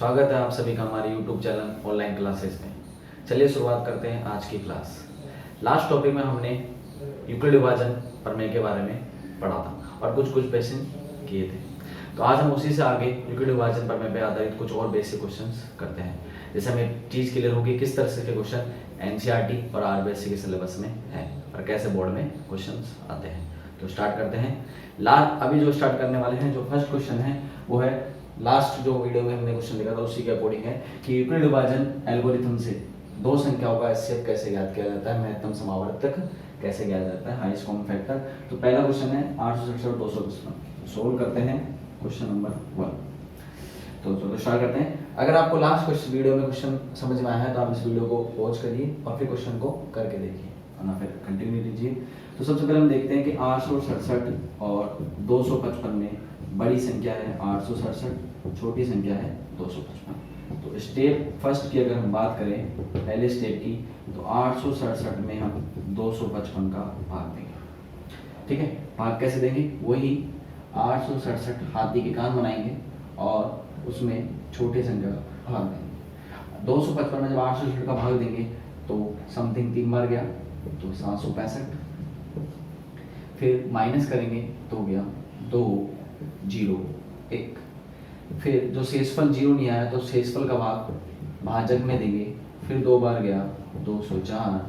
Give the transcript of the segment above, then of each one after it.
स्वागत है आप सभी का हमारे YouTube चैनल ऑनलाइन क्लासेस में। चलिए शुरुआत करते हैं आज की क्लास। लास्ट टॉपिक में हमने यूक्लिड विभाजन प्रमेय के बारे में पढ़ा था और कुछ क्वेश्चन किए थे। तो आज हम उसी से आगे यूक्लिड विभाजन प्रमेय पर आधारित कुछ और बेसिक क्वेश्चंस करते हैं। जैसे हमें चीज़ क्लियर होगी किस तरह से के क्वेश्चन एनसीईआरटी और आरबीएससी के सिलेबस में है और कैसे बोर्ड में क्वेश्चंस आते हैं। तो स्टार्ट करते हैं। अभी जो स्टार्ट करने वाले हैं, जो फर्स्ट क्वेश्चन है वो है लास्ट जो वीडियो में हमने क्वेश्चन देखा था उसी के अकॉर्डिंग है कि यूक्लिड विभाजन एल्गोरिथम से दो संख्याओं का एचसीएफ कैसे ज्ञात किया जाता है, महत्तम समावर्तक कैसे ज्ञात जाता है, हाईएस्ट कॉमन फैक्टर। तो पहला क्वेश्चन है 867 255। सोल्व करते हैं क्वेश्चन नंबर 1। तो स्टार्ट करते हैं। अगर आपको लास्ट क्वेश्चन वीडियो में क्वेश्चन समझ में आया है तो आप इस वीडियो को पॉज करिए और फिर क्वेश्चन को करके देखिए और फिर कंटिन्यू कीजिए। तो सबसे पहले हम देखते हैं कि 867 और 255 में बड़ी संख्या है 867, छोटी संख्या है 255। तो स्टेप फर्स्ट की अगर हम बात करें पहले स्टेप की, तो 867 में हम 255 का भाग देंगे। ठीक है, भाग कैसे देंगे? वही 867 हाथी के कान बनाएंगे और उसमें छोटे संख्या का भाग देंगे। 255 में जब 867 का भाग देंगे तो समथिंग 3 बार गया तो 765, फिर माइनस करेंगे तो हो गया 2 0 1, फिर जो शेषफल 0 नहीं आया तो शेषफल का भाग भाजक में देंगे, फिर 2 बार गया 204,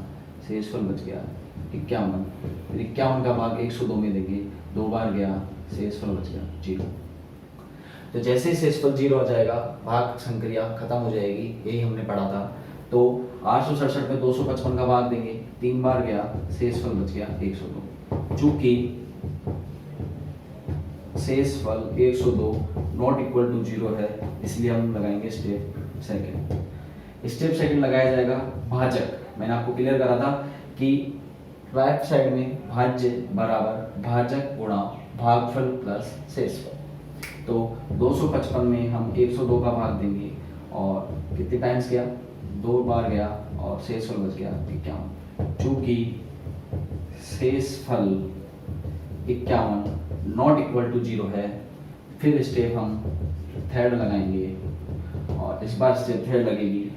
शेषफल बच गया 51, फिर 51 का भाग 102 में देंगे, 2 बार गया शेषफल बच गया 0। तो जैसे ही शेषफल 0 आ जाएगा भाग संक्रिया खत्म हो जाएगी, यही हमने पढ़ा था। तो 867 में 255 का भाग देंगे, 3 बार गया शेषफल बच गया 102। चूंकि शेषफल 102 नॉट इक्वल टू 0 है इसलिए हम लगाएंगे स्टेप सेकंड। स्टेप सेकंड लगाया जाएगा भाजक। मैंने आपको क्लियर करा था कि राइट साइड में भाज्य बराबर भाजक गुणा भागफल प्लस शेषफल। तो 255 में हम 102 का भाग देंगे और कितने टाइम्स गया? 2 बार गया और शेषफल बच गया 51। चूंकि शेषफल 51 नॉट इक्वल टू 0 है, फिर स्टेप हम थर्ड लगाएंगे और इस बार स्टेप थर्ड लगेगी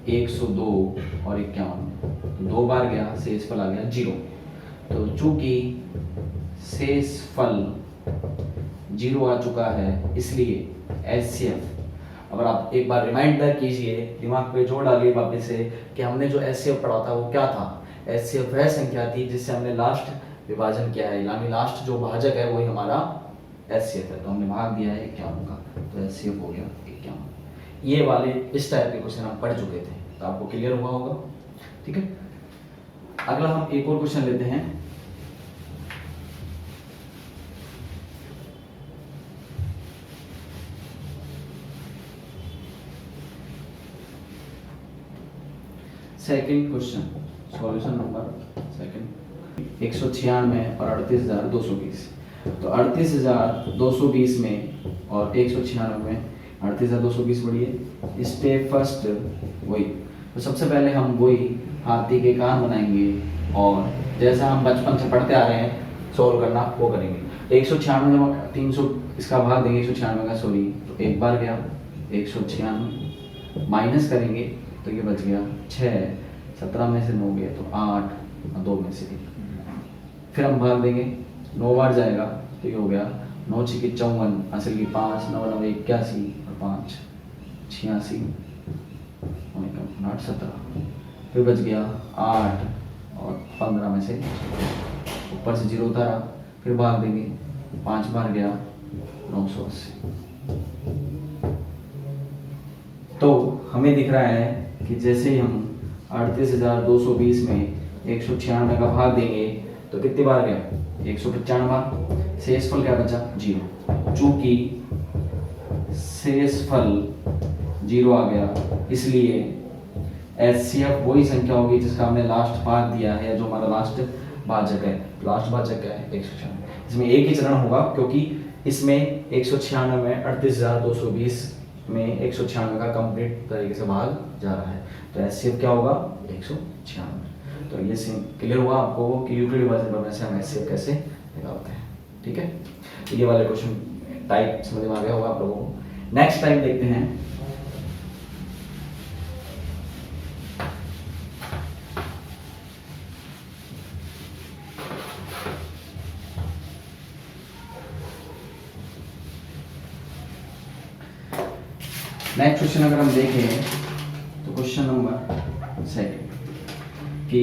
102 और 51, तो 2 बार गया शेषफल आ गया 0। तो चूंकि शेषफल 0 आ चुका है इसलिए एचसीएफ, अगर आप एक बार रिमाइंडर कीजिए, दिमाग पे जोड़ डालिए वापस से कि हमने जो एचसीएफ पढ़ा था वो क्या था। एचसीएफ वह संख्या थी जिससे हमने लास्ट विभाजन किया है, यानी लास्ट जो भाजक है वही हमारा एचसीएफ है। तो हमने भाग दिया है 51 का, तो एचसीएफ हो गया 51। ये वाले इस टाइप के क्वेश्चन हम पढ़ चुके थे, तो आपको क्लियर हुआ होगा। ठीक है, अगला हम एक और क्वेश्चन लेते हैं। Second question, solution number second. 196 और 38,220। तो 38,220 में और 196 में 38,220 बढ़िए। स्टेप फर्स्ट वही, तो सबसे पहले हम वही हाथी के कान बनाएंगे और जैसा हम बचपन से पढ़ते आ रहे हैं सोल्व करना वो करेंगे। तो 196 में हम 300 इसका भाग देंगे 196 का, सॉरी, तो 1 बार गया 196, माइनस करेंगे तो ये बच गया 6, 17 में से 9 गए तो 8 और 2 में से 1, फिर हम भाग देंगे 9 बार जाएगा तो ये हो गया 9 6 54, असल की 5, 9 9 81 और 5 86 8 17, फिर बच गया 8 और 15 में से ऊपर से 0 उतारा, फिर भाग देंगे 5 बार गया 980। तो हमें दिख रहा है कि जैसे ही हम 38,220 में 196 का भाग देंगे तो कितनी बार गया? 195 बार। शेषफल क्या बचा? 0। चूंकि शेषफल 0 आ गया इसलिए एचसीएफ वही संख्या होगी जिसका हमने लास्ट भाग दिया है, जो हमारा लास्ट भाजक है। लास्ट भाजक है 196। इसमें एक ही चरण होगा क्योंकि इसमें 196 में 38,220 में 196 का कंप्लीट तरीके से भाग जा रहा है। तो एचसीएफ क्या होगा? 196। तो ये क्लियर हुआ आपको कि यूक्लिड विभाजन प्रमेय से हम एचसीएफ कैसे निकालते हैं। ठीक है, तो ये वाले क्वेश्चन टाइप समझ में आ गया होगा आप लोगों को। नेक्स्ट टाइप देखते हैं। नेक्स्ट क्वेश्चन अगर हम देखें तो क्वेश्चन नंबर 2 कि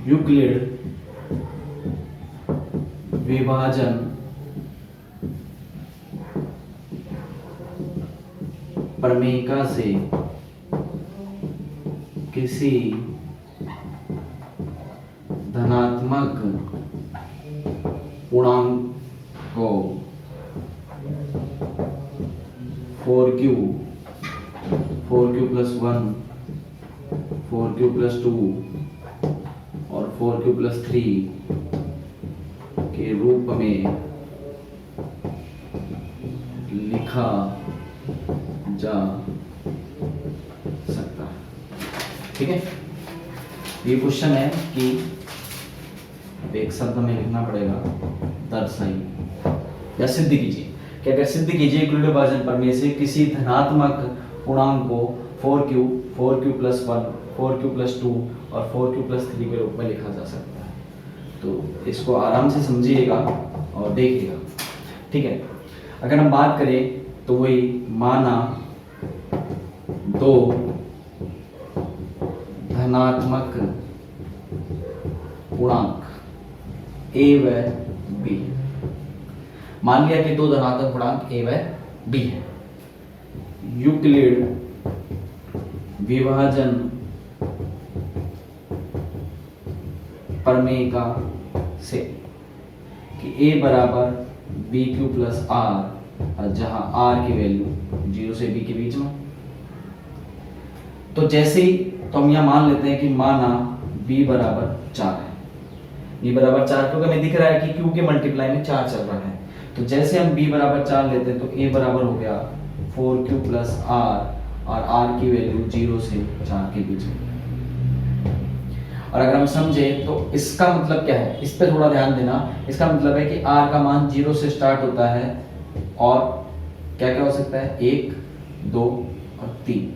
यूक्लिड विभाजन प्रमेयिका से किसी धनात्मक पूर्णांक को 4q plus 1 4q plus 2 और 4q plus 3 के रूप में लिखा जा सकता है। ठीक है, ये क्वेश्चन है कि एक शब्द में लिखना पड़ेगा दर्शाइए या सिद्ध कीजिए कि अगर सिद्ध कीजिए यूक्लिड विभाजन प्रमेय से किसी धनात्मक पूर्णांक को 4q plus 1 4q plus 2 और 4q plus 3 के रूप में लिखा जा सकता है। तो इसको आराम से समझिएगा और देखिएगा। ठीक है, अगर हम बात करें तो वही माना दो धनात्मक पूर्णांक a व b। मान लिया कि दो धनात्मक पूर्णांक a व b है। यूक्लिड विभाजन प्रमेयिका से कि a बराबर bq प्लस r, जहां r की वैल्यू 0 से b के बीच में। तो जैसे ही तो हम यहां मान लेते हैं कि माना b बराबर 4 है। b बराबर 4 क्योंकि हमें दिख रहा है कि q के मल्टीप्लाई में 4 चल रहा है। तो जैसे हम b बराबर 4 लेते हैं तो a बराबर हो गया 4q प्लस r और r की वैल्यू 0 से 4 के बीच में। और अगर हम समझे तो इसका मतलब क्या है, इस पे थोड़ा ध्यान देना। इसका मतलब है कि r का मान 0 से स्टार्ट होता है और क्या क्या हो सकता है 1 2 और 3।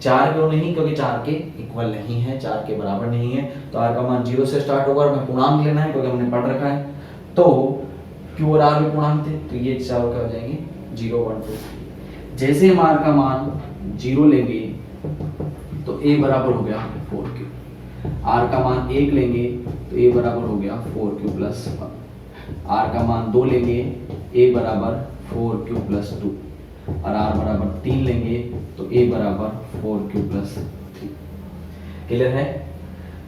4 क्यों नहीं, क्योंकि 4 के इक्वल नहीं है, 4 के बराबर नहीं है। तो r का मान 0 से स्टार्ट होगा और हमें पूर्णांक लेना है क्योंकि हमने पढ़ रखा है। तो q और r भी पूर्णांक थे, तो ये चारों क्या हो जाएंगे 0 1 2 3। जैसे हम r का मान 0 लेंगे तो a बराबर हो गया 4q। r का मान 1 लेंगे तो a बराबर हो गया 4q प्लस 1। r का मान 2 लेंगे a बराबर 4q प्लस 2 और r बराबर 3 लेंगे तो a बराबर 4q प्लस 3। क्लियर है?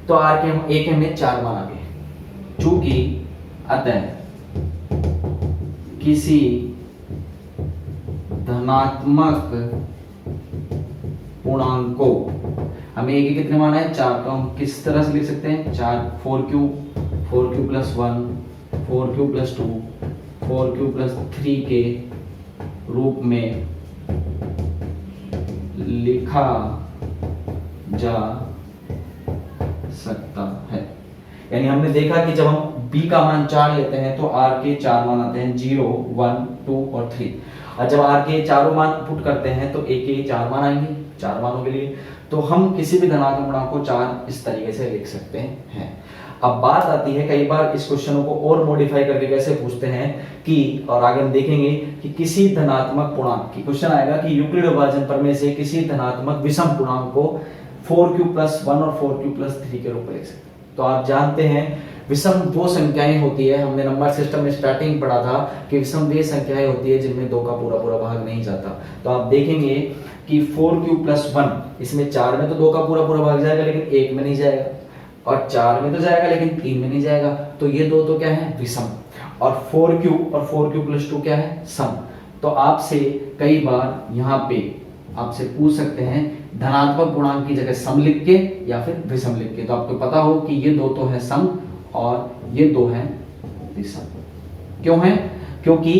तो r के हम a के हमें 4 मान आ गए। चूंकि अतः किसी धनात्मक पूर्णांक को हमें a के कितने मान है 4, तो हम किस तरह से लिख सकते हैं 4q plus 1 4q plus 2 4q plus 3 के रूप में लिखा जा सकता है। यानी हमने देखा कि जब हम b का मान 4 लेते हैं तो r के 4 मान आते हैं 0 1 2 और 3। और जब r के चारों मान पुट करते हैं तो a के 4 मान आएंगे 4 मानों के लिए। तो हम किसी भी धनात्मक पूर्णांक को 4 इस तरीके से लिख सकते हैं। अब बात आती है, कई बार इस क्वेश्चनों को और मॉडिफाई करके कैसे पूछते हैं कि, और आगे हम देखेंगे कि किसी धनात्मक पूर्णांक की क्वेश्चन आएगा कि यूक्लिड विभाजन प्रमेय से किसी धनात्मक विषम पूर्णांक को 4q प्लस 1 और 4q प्लस 3 के रूप में लिख सकते हैं। तो आप जानते हैं विषम दो संख्याएं होती है। हमने नंबर सिस्टम में स्टार्टिंग पढ़ा था कि विषम वे संख्याएं होती है जिनमें 2 का पूरा पूरा भाग नहीं जाता। तो आप देखेंगे कि 4q प्लस 1 इसमें 4 में तो 2 का पूरा पूरा भाग जाएगा लेकिन 1 में नहीं जाएगा, और 4 में तो जाएगा लेकिन 3 में नहीं जाएगा। तो ये दो तो क्या है विषम, और 4q प्लस 2 क्या है सम। तो आपसे कई बार यहाँ पे आपसे पूछ सकते हैं धनात्मक पूर्णांक की जगह सम लिख के या फिर विषम लिख के। तो आपको पता हो कि ये दो तो है सम और ये दो है विषम। क्यों है? क्योंकि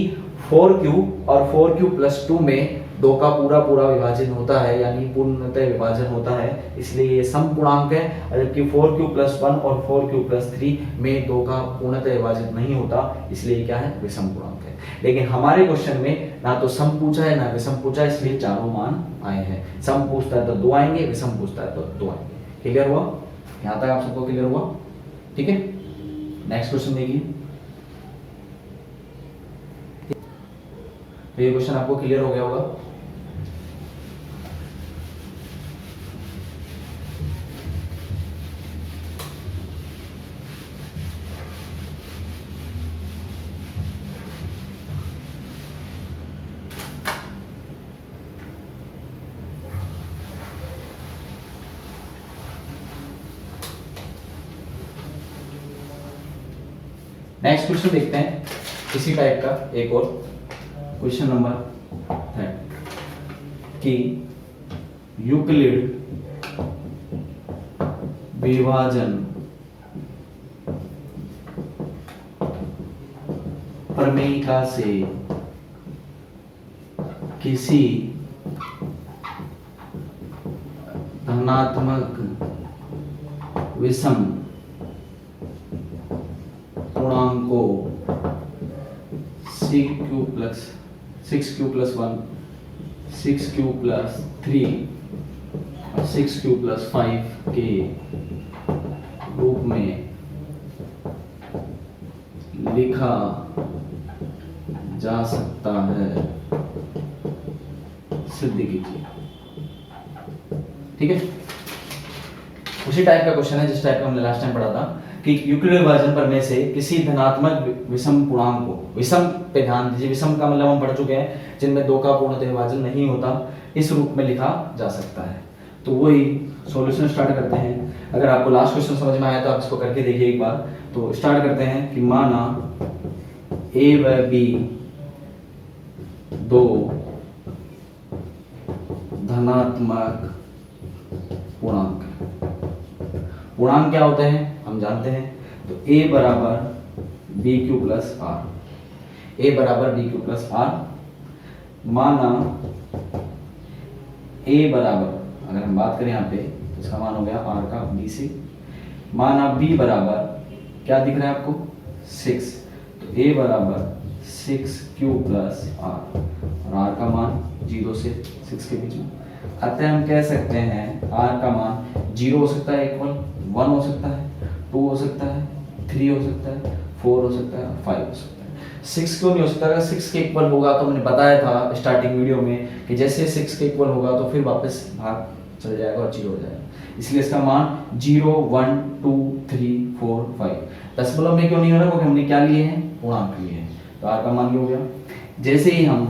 4q और 4q प्लस 2 में दो का पूरा पूरा विभाजन होता है, यानी पूर्णतः विभाजन होता है, इसलिए ये सम पूर्णांक है। जबकि 4q+1 और 4q+3 में दो का पूर्णतः विभाजन नहीं होता, इसलिए क्या है, विषम पूर्णांक है। लेकिन हमारे क्वेश्चन में ना तो सम पूछा है ना विषम पूछा है, इसलिए चारों मान आए हैं। सम पूछता है तो 2 आएंगे, विषम पूछता है तो 2 आएंगे। क्लियर हुआ? यहाँ तक आप सबको क्लियर हुआ? ठीक है, नेक्स्ट क्वेश्चन देखिए। तो ये क्वेश्चन आपको क्लियर हो गया होगा। नेक्स्ट क्वेश्चन देखते हैं इसी टाइप का एक और क्वेश्चन नंबर है कि यूक्लिड विभाजन प्रमेयिका से किसी धनात्मक विषम पूर्णांक को 6q+1 6q+3 और 6q+5 के रूप में लिखा जा सकता है, सिद्ध कीजिए। ठीक है, उसी टाइप का क्वेश्चन है जिस टाइप का हमने लास्ट टाइम पढ़ा था कि यूक्लिड विभाजन प्रमेय से किसी धनात्मक विषम पूर्णांक को, विषम पे ध्यान दीजिए, विषम का मतलब हम पढ़ चुके हैं जिनमें दो का पूर्णतः विभाजन नहीं होता, इस रूप में लिखा जा सकता है। तो वही सॉल्यूशन स्टार्ट करते हैं। अगर आपको लास्ट क्वेश्चन समझ में आया तो आप इसको करके देखिए एक बार। तो स्टार्ट करते हैं कि माना ए व बी दो धनात्मक पूर्णांक। पूर्णांक क्या होते हैं हम जानते हैं। तो a बराबर bq+r, a बराबर bq+r। माना a बराबर, अगर हम बात करें यहाँ पे तो इसका मान हो गया r का b से। माना b बराबर क्या दिख रहा है आपको 6, तो a बराबर 6q+r और r का मान 0 से 6 के बीच में। अतः हम कह सकते हैं r का मान 0 हो सकता है, इक्वल 1 हो सकता है, 2 हो सकता है, 3 हो सकता है, 4 हो सकता है, 5 हो सकता है। 6 क्यों नहीं हो सकता? अगर 6 के इक्वल होगा तो हमने बताया था स्टार्टिंग वीडियो में कि जैसे 6 के इक्वल होगा तो फिर वापस भाग चल जाएगा और 0 हो जाएगा, इसलिए इसका मान 0, 1, 2, 3, 4, 5। दशमलव में क्यों नहीं हो रहा? क्योंकि हमने क्या लिए हैं, पूर्णांक लिए हैं। तो r का मान ये हो गया। जैसे ही हम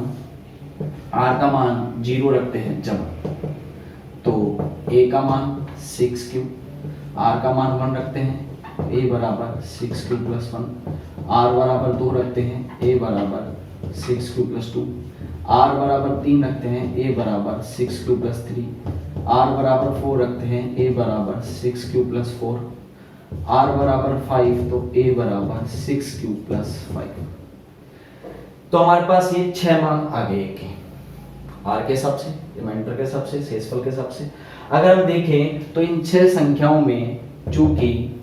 r का मान 0 रखते हैं जब, तो a का मान 6q, r का मान 1 रखते हैं, a बराबर 6q+1, r बराबर 2 रखते हैं, a बराबर 6q+2, r बराबर 3 रखते हैं, a बराबर 6q+3, r बराबर 4 रखते हैं, a बराबर 6q+4, r बराबर 5, तो a बराबर 6q+5। तो हमारे पास ये 6 मान आ गए के r के हिसाब से, रिमाइंडर के हिसाब से, शेषफल के हिसाब से। अगर हम देखें तो इन 6 संख्याओं में चूंकि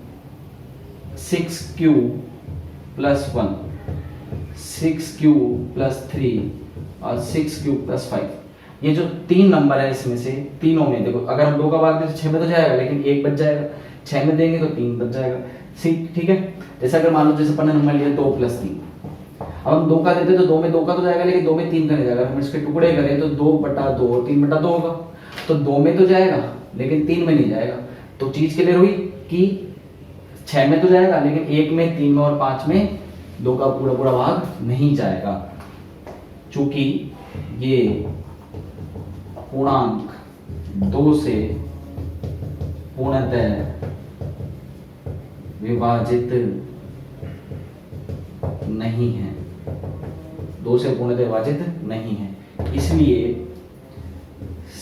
6q+1, 6q+3 और 6q+5, ये जो 3 नंबर है इसमें से तीनों में देखो, अगर हम 2 का भाग दें तो 6 में तो जाएगा, लेकिन 1 बच जाएगा। 6 में देंगे तो 3 बच जाएगा। ठीक है, जैसे अगर मान लो जैसे अपन ने नंबर लिया 2+3, अब हम 2 का देते तो 2 में 2 का तो जाएगा, लेकिन 2 में 3 का नहीं जाएगा। हम इसके टुकड़े करें तो 2/2 और 3/2 होगा, तो 2 में तो जाएगा लेकिन 3 में नहीं जाएगा। तो चीज क्लियर हुई कि 6 में तो जाएगा लेकिन 1 में, 3 में और 5 में 2 का पूरा पूरा भाग नहीं जाएगा, चूंकि ये पूर्णांक 2 से पूर्णतः विभाजित नहीं है, 2 से पूर्णतः विभाजित नहीं है। इसलिए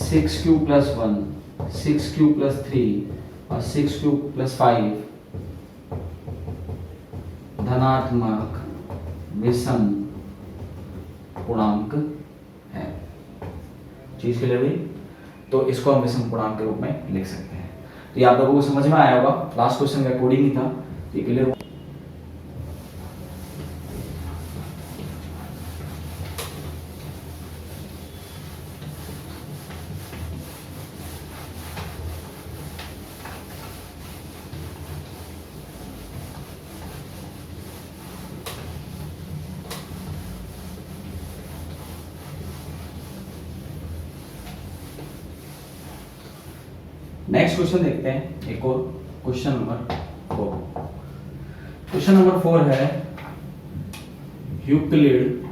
6q+1, 6q+3 और 6q+5 धनात्मक विषम पूर्णांक है। चीज़ क्लियर हुई? तो इसको हम विषम पूर्णांक के रूप में लिख सकते हैं। तो ये आप लोगों को समझ में आया होगा, लास्ट क्वेश्चन का कोडिंग ही था, ये क्लियर। नेक्स्ट क्वेश्चन देखते हैं, एक और क्वेश्चन नंबर 4। क्वेश्चन नंबर 4 है यूक्लिड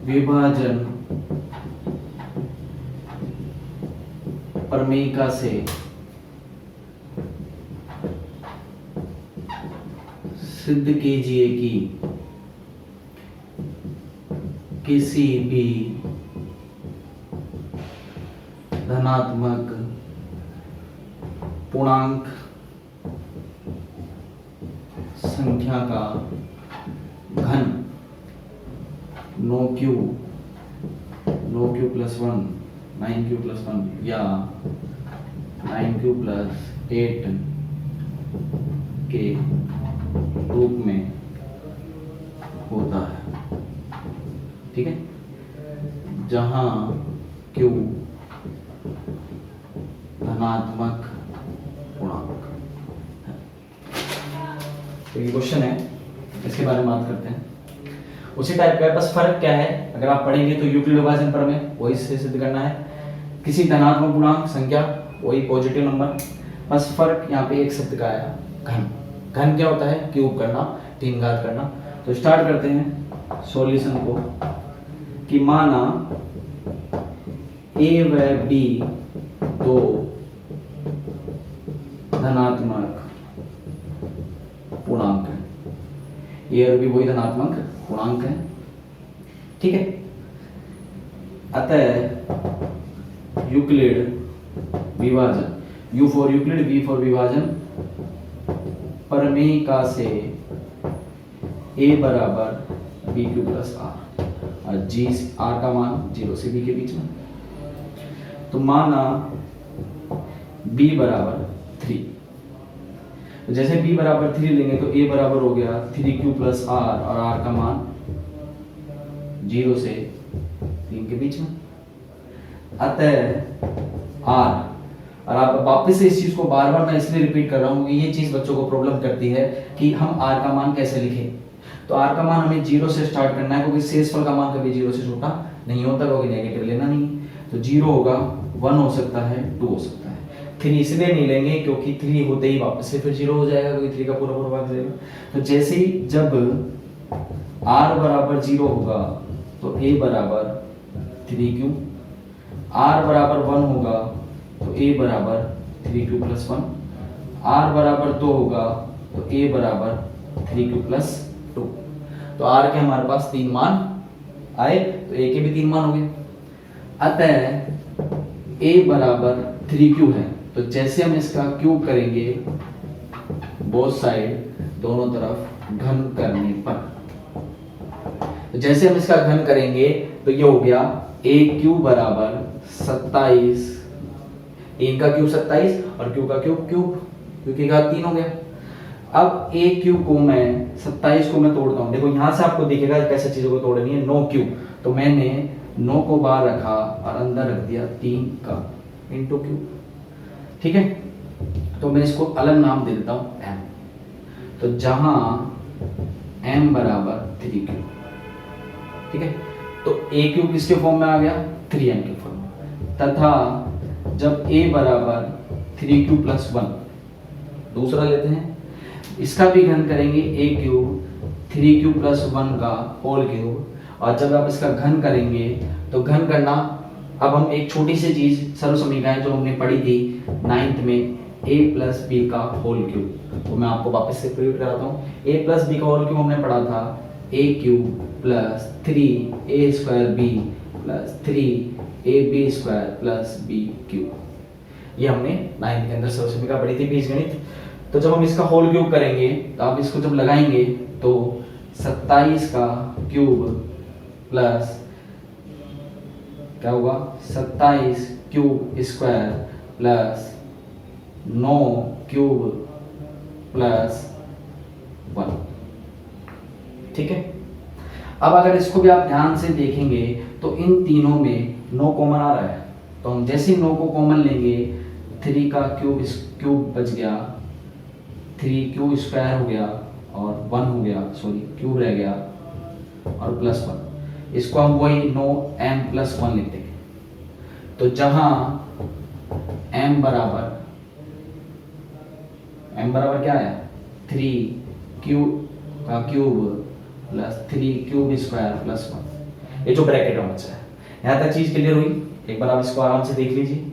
विभाजन प्रमेय से सिद्ध कीजिए कि किसी भी धनात्मक पूर्णांक संख्या का घन 9q प्लस 1 9q प्लस 1 या 9q प्लस 8 के रूप में होता है। ठीक है, जहां q धनात्मक पूर्णांक। तो ये क्वेश्चन है, इसके बारे में बात करते हैं। उसी टाइप का है, बस फर्क क्या है, अगर आप पढ़ेंगे तो यूक्लिड विभाजन प्रमेय वही से सिद्ध करना है, किसी धनात्मक पूर्णांक संख्या वही पॉजिटिव नंबर, बस फर्क यहाँ पे एक शब्द का आया, घन। घन क्या होता है? क्यूब करना, 3 घात करना। तो स्टार्ट करते हैं सॉल्यूशन को, कि माना ए व बी दो धनात्मक पूर्णांक है, ये और भी वही धनात्मक पूर्णांक है। ठीक है, अतः यूक्लिड विभाजन, U for Euclid, V for विभाजन प्रमेय का से A बराबर BQ प्लस R और G R का मान 0 से B के बीच में। तो माना B बराबर 3, तो जैसे B बराबर 3 लेंगे तो A बराबर हो गया 3Q प्लस R और R का मान 0 से 3 के बीच में। अतः R, और आप वापस से इस चीज को बार बार मैं इसलिए रिपीट कर रहा हूं कि ये चीज बच्चों को प्रॉब्लम करती है कि हम R का मान कैसे लिखें। तो R का मान हमें 0 से स्टार्ट करना है, क्योंकि शेषफल का मान कभी 0 से छोटा नहीं होता, क्योंकि नेगेटिव लेना नहीं। तो 0 होगा, 1 हो सकता है, 2 हो सकता है। 3 इसलिए नहीं लेंगे क्योंकि 3 होते ही वापस से फिर 0 हो जाएगा, क्योंकि 3 का पूरा पूरा भाग जाएगा। तो जैसे ही जब R बराबर 0 होगा तो A बराबर 3Q, R बराबर 1 होगा तो A बराबर 3Q प्लस 1, R बराबर 2 होगा तो A बराबर 3Q प्लस 2। तो R के हमारे पास 3 मान आए, तो A के भी 3 मान हो गए। अतः A बराबर 3Q है, तो जैसे हम इसका क्यूब करेंगे बोथ साइड, दोनों तरफ घन करने पर, तो जैसे हम इसका घन करेंगे तो ये हो गया A क्यूब बराबर 27, 3 का क्यूब 27 और क्यूब का क्यूब क्यूब, क्योंकि घात 3 हो गया। अब A क्यूब को मैं 27 को मैं तोड़ता हूं, देखो यहां से आपको दिखेगा कैसे चीजों को तोड़नी है। 9 क्यूब, तो मैंने 9 को बाहर रखा और अंदर रख दिया 3 का इंटू क्यूब। ठीक है, तो मैं इसको अलग नाम दे देता हूं M। तो जहां M बराबर 3Q, ठीक है, तो A क्यूब किसके फॉर्म में आ गया? 3M के फॉर्म में। तथा जब A बराबर 3Q प्लस 1, दूसरा लेते हैं, इसका भी घन करेंगे A क्यूब 3Q प्लस 1 का होल क्यूब, और जब आप इसका घन करेंगे तो घन करना, अब हम एक छोटी सी चीज सर्व समीकरण जो हमने पढ़ी थी 9th में, A प्लस बी का होल क्यूब, तो मैं आपको वापस से रिपीट कराता हूँ। A प्लस बी का होल क्यूब हमने पढ़ा था A cube plus 3A square B plus 3AB square plus B cube. ये हमने 9th के अंदर सर्व समीकरण पढ़ी थी, बीजगणित। तो जब हम इसका होल क्यूब करेंगे तो आप इसको जब लगाएंगे तो 27 का क्यूब प्लस क्या होगा 27 cube square plus 9 cube plus 1। ठीक है, अब अगर इसको भी आप ध्यान से देखेंगे तो इन तीनों में 9 कॉमन आ रहा है, तो हम जैसे ही 9 को कॉमन लेंगे 3 का क्यूब बच गया, 3 क्यूब स्क्वायर हो गया और 1 हो गया, सॉरी क्यूब रह गया और प्लस 1। इसको हम वही 9m प्लस 1 लिखते हैं। तो जहां m बराबर क्या है 3 क्यूब का cube plus 3 cube square plus 1, ये जो ब्रैकेट में बचा है। यहाँ तक चीज क्लियर हुई? एक बार आप इसको आराम से देख लीजिए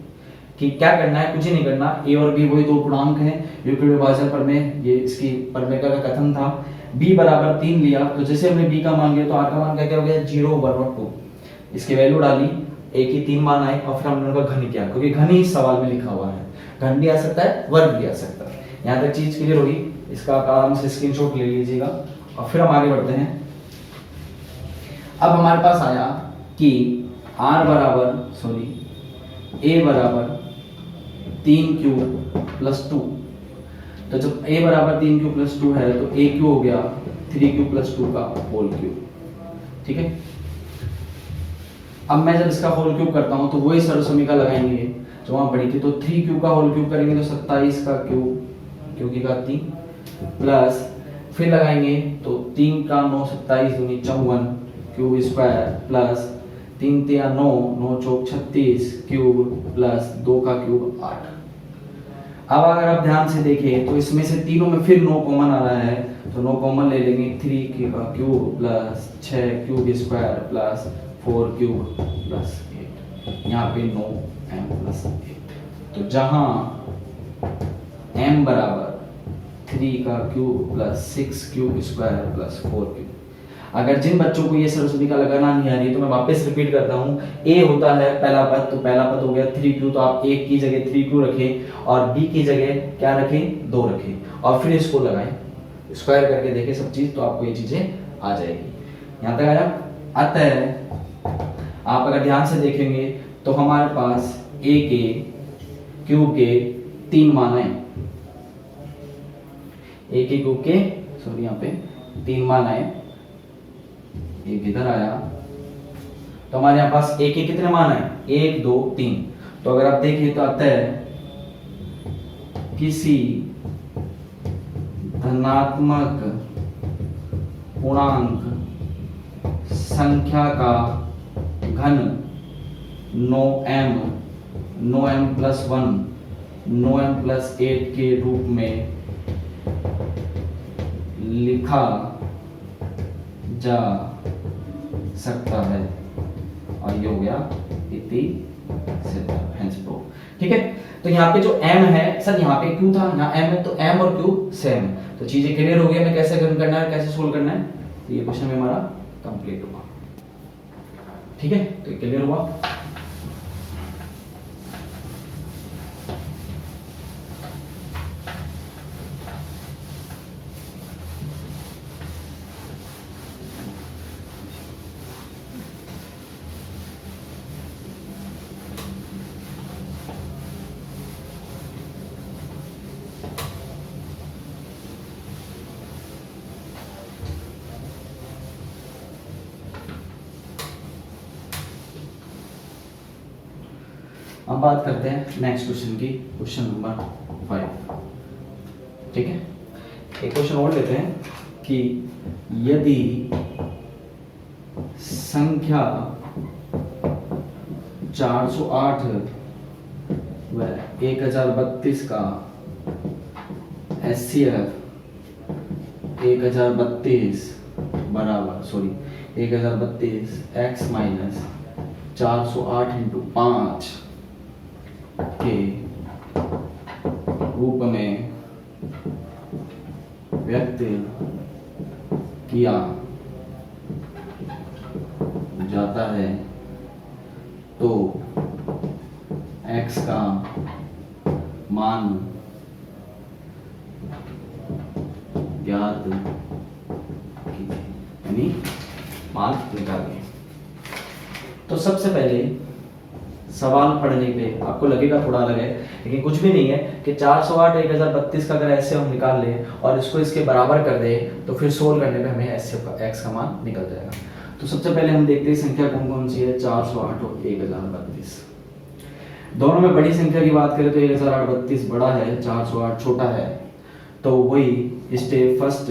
कि क्या करना है, कुछ ही नहीं करना। a और b वही दो पूर्णांक हैं, यूक्लिड विभाजन प्रमेय, ये इसकी प्रमेय का कथन था। b बराबर 3 लिया, तो जैसे हमने b का मान लिया तो r का मान क्या हो गया 0/2। इसकी वैल्यू डाली, a की 3 मान आए और फिर हमने उनका घन किया, क्योंकि घन ही इस सवाल में लिखा हुआ है। घन भी आ सकता है, वर्ग भी आ सकता है। यहाँ तक चीज क्लियर होगी? इसका आप आराम से स्क्रीनशॉट ले लीजिएगा और फिर हम आगे बढ़ते हैं। अब हमारे पास आया कि a बराबर 3 क्यूब प्लस 2। तो जब a बराबर 3 क्यूब प्लस 2 है तो a क्यूब हो गया 3 क्यूब प्लस 2 का होल क्यूब। ठीक है, अब मैं जब इसका होल क्यूब करता हूं तो वही सर्वसमीका लगाएंगे जो वहां पड़ी थी। तो 3 क्यूब का होल क्यूब करेंगे तो 27 का क्यूब, क्योंकि का 3 प्लस फिर लगाएंगे तो 3 का 9, 27 दूनी 54 क्यूब स्क्वायर प्लस 3 तिया 9, 9 चौक 36 क्यूब प्लस 2 का क्यूब 8। अब अगर आप ध्यान से देखें तो इसमें से तीनों में फिर 9 कॉमन आ रहा है, तो 9 कॉमन ले लेंगे। 3 का cube plus 6 cube square plus 4 cube plus 8। यहाँ पे 9m प्लस 8। तो जहां m बराबर 3 का cube plus 6 cube square plus 4 cube. अगर जिन बच्चों को ये सरस्वती लगाना नहीं आ रही तो मैं वापस रिपीट करता हूँ। a होता है पहला पद, तो पहला पद हो गया 3q, तो आप एक की जगह 3q रखें और b की जगह क्या रखें 2 रखें और फिर इसको लगाएं, स्क्वायर करके देखें सब चीज, तो आपको ये चीजें आ जाएगी। यहाँ तक आया? अतः आप अगर ध्यान से देखेंगे तो हमारे पास a के क्यूब के 3 मान है, a के क्यूब के सॉरी यहाँ पे 3 मान आए, एक इधर आया, तो हमारे यहाँ पास a के कितने मान है 1 2 3। तो अगर आप देखिए तो अतः किसी धनात्मक पूर्णांक संख्या का घन 9m प्लस 1 9m प्लस 8 के रूप में लिखा जा सकता है। और ये हो गया इति सिद्ध, हेंस प्रूव। ठीक है, तो यहाँ पे जो m है सर, यहाँ पे q था, यहाँ m है, तो m और q सेम है। तो चीजें क्लियर हो गई, हमें कैसे करना है, कैसे सोल्व करना है। तो ये क्वेश्चन में हमारा कंप्लीट हुआ। ठीक है, तो क्लियर हुआ। अब बात करते हैं नेक्स्ट क्वेश्चन की, क्वेश्चन नंबर 5। ठीक है, एक क्वेश्चन और लेते हैं कि यदि संख्या 408 व 1032 का HCF 1032 x माइनस 408 इंटू 5 के रूप में व्यक्त किया जाता है तो x का मान ज्ञात कीजिए, यानी मान निकालिए। तो सबसे पहले सवाल पढ़ने पे आपको लगेगा थोड़ा अलग है, लेकिन कुछ भी नहीं है कि 408 1032 का अगर एचसीएफ हम निकाल लें और इसको इसके बराबर कर दें तो फिर सोल्व करने पे हमें एचसीएफ का एक्स का मान निकल जाएगा। तो सबसे पहले हम देखते हैं संख्या कौन कौन सी है, 408 और 1032। दोनों में बड़ी संख्या की बात करें तो 1032 बड़ा है, 408 छोटा है। तो वही स्टेप फर्स्ट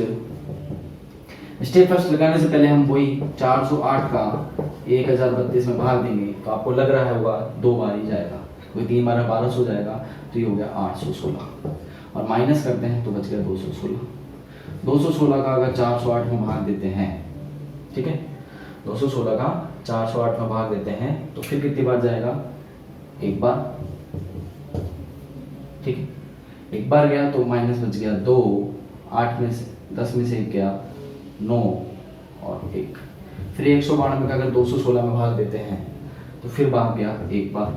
लगाने से पहले हम वही 408 का 1032 में भाग देंगे। तो आपको लग रहा होगा 2 बार ही जाएगा, कोई 3 बार 1200 हो जाएगा, तो ये हो गया 816 और माइनस करते हैं तो बच गया 216। 216 का अगर 408 में भाग देते हैं, ठीक है, 216 का 408 में भाग देते हैं तो फिर कितनी बार जाएगा, 1 बार, ठीक है, 1 बार गया तो माइनस बच गया 2, 8 में से 10 में से 1 गया 9 और 1। फिर 192 का अगर 216 में भाग देते हैं तो फिर भाग गया 1 बार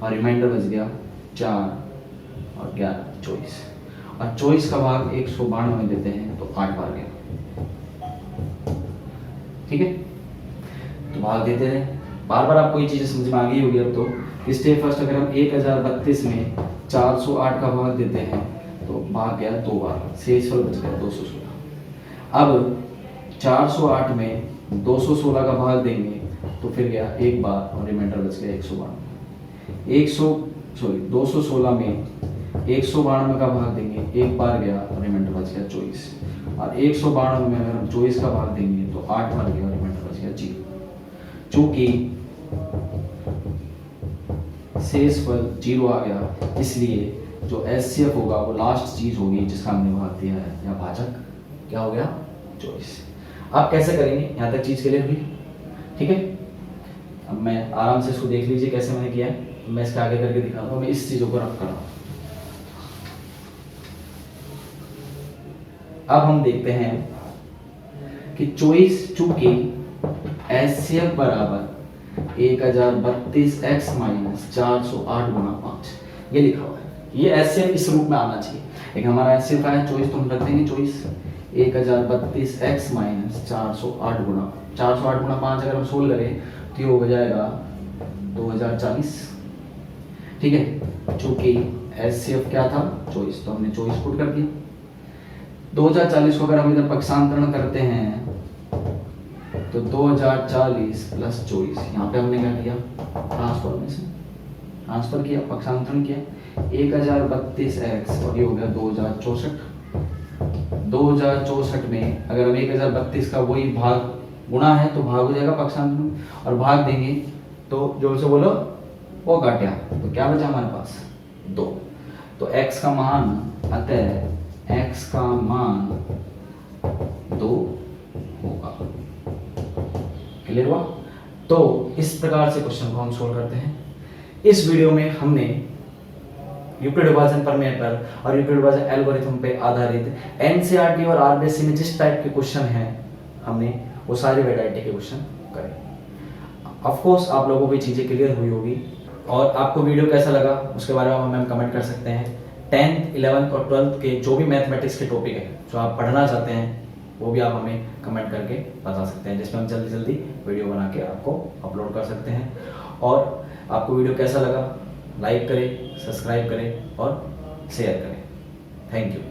और रिमाइंडर बच गया 4 और 11 24 और 24 का भाग 192 में देते हैं तो 8 बार गया, ठीक है। तो भाग देते रहे, बार बार आपको ये चीजें समझ में आ गई होगी। अब तो स्टेप फर्स्ट अगर हम 1032 में 408 का भाग देते हैं तो भाग गया 2 बार, शेषफल बच गया 216। अब 408 में 216 का भाग देंगे तो फिर गया 1 बार और रिमाइंडर बच गया 216 में 192 का भाग देंगे, 1 बार गया और रिमाइंडर बच गया 24 और 192 में अगर हम 24 का भाग देंगे तो 8 बार गया और रिमाइंडर बच गया 0। चूंकि शेषफल 0 आ गया, इसलिए जो एचसीएफ होगा वो लास्ट चीज होगी जिसका हमने भाग दिया है, या भाजक क्या हो गया 24। आप कैसे करेंगे, यहाँ तक चीज क्लियर हुई, ठीक है। अब मैं आराम से इसको देख लीजिए कैसे मैंने किया है, मैं इसके आगे करके दिखाता हूँ, मैं इस चीजों को रख कर रहा हूँ। अब हम देखते हैं कि 24 चूंकि एचसीएफ बराबर 1032x माइनस 408 गुना 5 ये लिखा हुआ है, ये एचसीएफ इस रूप में आना चाहिए। एक हमारा एचसीएफ आया 24 तो हम रख देंगे 24 1032x माइनस 408 गुना 5 अगर हम सोल्व करें तो ये हो जाएगा 2040, ठीक है। चूंकि एचसीएफ क्या था 24 तो हमने 24 पुट कर दिया। 2040 को अगर हम इधर पक्षांतरण करते हैं तो 2040 प्लस 24, यहाँ पे हमने क्या किया ट्रांसफर किया, पक्षांतरण किया 1032x और ये हो गया 2064 में अगर हम 1032 का वही भाग गुणा है तो भाग हो जाएगा पक्षांतरण और भाग देंगे तो जोर से बोलो वो घटा, तो क्या बचा हमारे पास 2। तो x का मान अतः x का मान 2 होगा। क्लियर हुआ? तो इस प्रकार से क्वेश्चन को हम सोल्व करते हैं। इस वीडियो में हमने यूक्लिड विभाजन प्रमेय पर और यूक्लिड विभाजन एल्गोरिथम पे आधारित एनसीईआरटी और आरबीएससी में जिस टाइप के क्वेश्चन हैं हमने वो सारी वैरायटी के क्वेश्चन करे। ऑफ कोर्स आप लोगों को ये चीजें क्लियर हुई होगी और आपको वीडियो कैसा लगा उसके बारे में हमें कमेंट कर सकते हैं। 10th 11th और 12th के जो भी मैथमेटिक्स के टॉपिक है जो आप पढ़ना चाहते हैं वो भी आप हमें कमेंट करके बता सकते हैं, जिसमें हम जल्दी जल्दी वीडियो बना के आपको अपलोड कर सकते हैं। और आपको वीडियो कैसा लगा लाइक करें, सब्सक्राइब करें और शेयर करें। Thank you.